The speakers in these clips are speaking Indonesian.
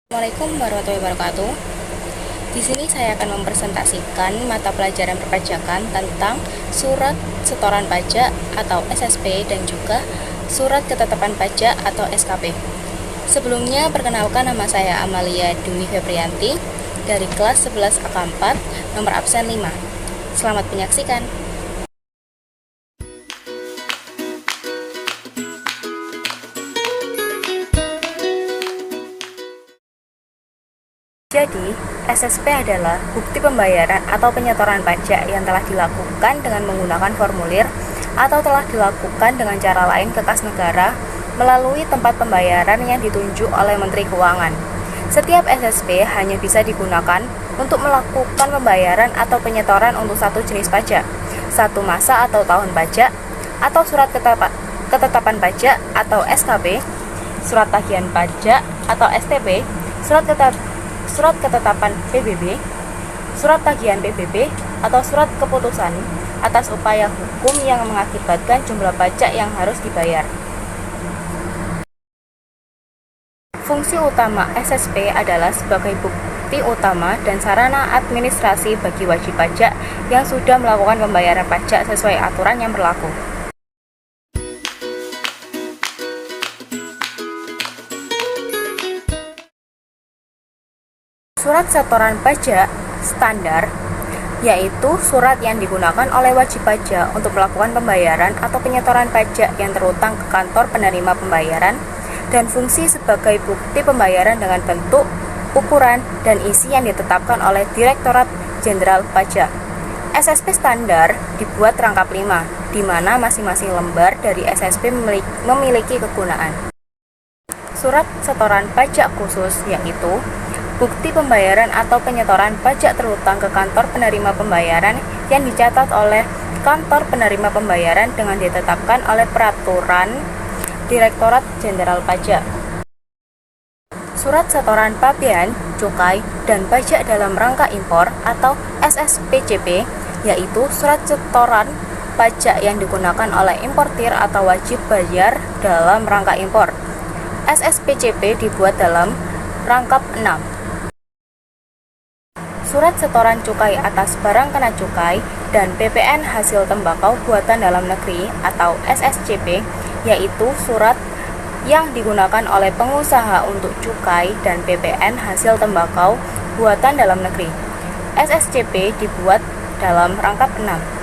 Assalamualaikum warahmatullahi wabarakatuh. Di sini saya akan mempresentasikan mata pelajaran perpajakan tentang surat setoran pajak atau SSP dan juga surat ketetapan pajak atau SKP. Sebelumnya perkenalkan, nama saya Amalia Dwi Febrianti dari kelas 11 AK4 nomor absen 5. Selamat menyaksikan. Jadi, SSP adalah bukti pembayaran atau penyetoran pajak yang telah dilakukan dengan menggunakan formulir atau telah dilakukan dengan cara lain ke kas negara melalui tempat pembayaran yang ditunjuk oleh Menteri Keuangan. Setiap SSP hanya bisa digunakan untuk melakukan pembayaran atau penyetoran untuk satu jenis pajak, satu masa atau tahun pajak, atau surat ketetapan pajak atau SKP, surat tagihan pajak atau STP, surat ketetapan PBB, surat tagihan PBB, atau surat keputusan atas upaya hukum yang mengakibatkan jumlah pajak yang harus dibayar. Fungsi utama SSP adalah sebagai bukti utama dan sarana administrasi bagi wajib pajak yang sudah melakukan pembayaran pajak sesuai aturan yang berlaku. Surat setoran pajak standar yaitu surat yang digunakan oleh wajib pajak untuk melakukan pembayaran atau penyetoran pajak yang terutang ke kantor penerima pembayaran dan fungsi sebagai bukti pembayaran dengan bentuk, ukuran, dan isi yang ditetapkan oleh Direktorat Jenderal Pajak. SSP standar dibuat rangkap 5, di mana masing-masing lembar dari SSP memiliki kegunaan. Surat setoran pajak khusus yaitu bukti pembayaran atau penyetoran pajak terutang ke kantor penerima pembayaran yang dicatat oleh kantor penerima pembayaran dengan ditetapkan oleh peraturan Direktorat Jenderal Pajak. Surat setoran pabean, cukai, dan pajak dalam rangka impor atau SSPCP yaitu surat setoran pajak yang digunakan oleh importir atau wajib bayar dalam rangka impor. SSPCP dibuat dalam rangkap 6. Surat setoran cukai atas barang kena cukai dan PPN hasil tembakau buatan dalam negeri atau SSCP yaitu surat yang digunakan oleh pengusaha untuk cukai dan PPN hasil tembakau buatan dalam negeri. SSCP dibuat dalam rangkap 6.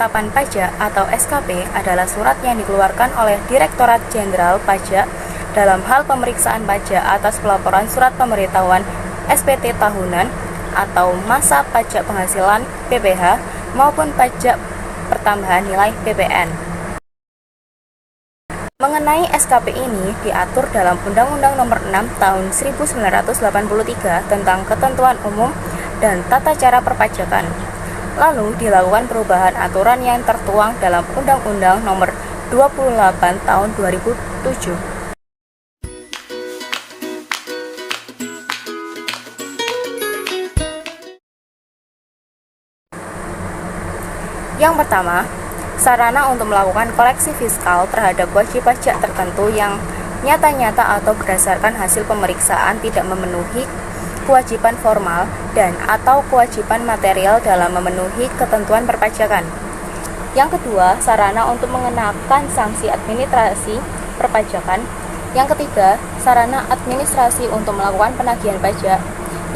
Ketetapan pajak atau SKP adalah surat yang dikeluarkan oleh Direktorat Jenderal Pajak dalam hal pemeriksaan pajak atas pelaporan surat pemberitahuan SPT tahunan atau masa pajak penghasilan PPH maupun pajak pertambahan nilai PPN. Mengenai SKP ini diatur dalam Undang-Undang Nomor 6 Tahun 1983 tentang Ketentuan Umum dan Tata Cara Perpajakan. Lalu dilakukan perubahan aturan yang tertuang dalam Undang-Undang Nomor 28 Tahun 2007. Yang pertama, sarana untuk melakukan koleksi fiskal terhadap wajib pajak tertentu yang nyata-nyata atau berdasarkan hasil pemeriksaan tidak memenuhi kewajiban formal dan atau kewajiban material dalam memenuhi ketentuan perpajakan. Yang kedua, sarana untuk mengenakan sanksi administrasi perpajakan. Yang ketiga, sarana administrasi untuk melakukan penagihan pajak.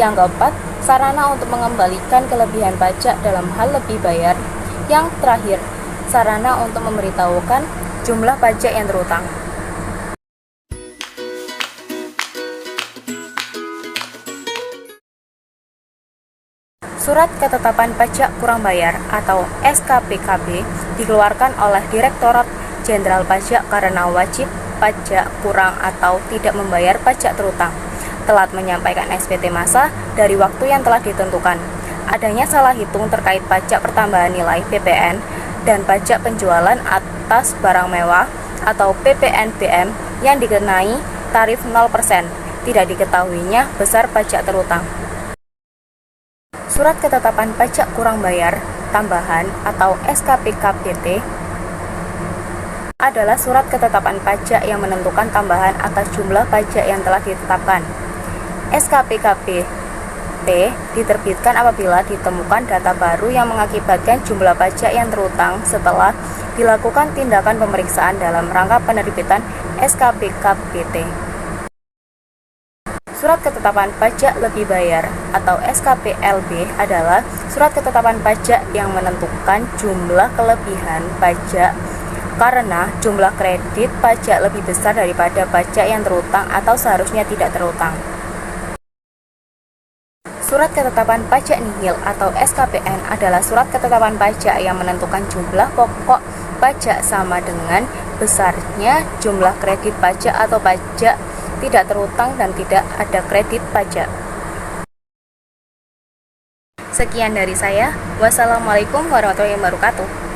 Yang keempat, sarana untuk mengembalikan kelebihan pajak dalam hal lebih bayar. Yang terakhir, sarana untuk memberitahukan jumlah pajak yang terutang. Surat ketetapan pajak kurang bayar atau SKPKB dikeluarkan oleh Direktorat Jenderal Pajak karena wajib pajak kurang atau tidak membayar pajak terutang, telat menyampaikan SPT masa dari waktu yang telah ditentukan, adanya salah hitung terkait pajak pertambahan nilai PPN dan pajak penjualan atas barang mewah atau PPNBM yang dikenai tarif 0%, tidak diketahuinya besar pajak terutang. Surat ketetapan pajak kurang bayar tambahan atau SKPKBT adalah surat ketetapan pajak yang menentukan tambahan atas jumlah pajak yang telah ditetapkan. SKPKPT diterbitkan apabila ditemukan data baru yang mengakibatkan jumlah pajak yang terutang setelah dilakukan tindakan pemeriksaan dalam rangka penerbitan SKPKPT. Surat ketetapan pajak lebih bayar atau SKPLB adalah surat ketetapan pajak yang menentukan jumlah kelebihan pajak karena jumlah kredit pajak lebih besar daripada pajak yang terutang atau seharusnya tidak terutang. Surat ketetapan pajak nihil atau SKPN adalah surat ketetapan pajak yang menentukan jumlah pokok pajak sama dengan besarnya jumlah kredit pajak atau pajak tidak terutang dan tidak ada kredit pajak. Sekian dari saya. Wassalamualaikum warahmatullahi wabarakatuh.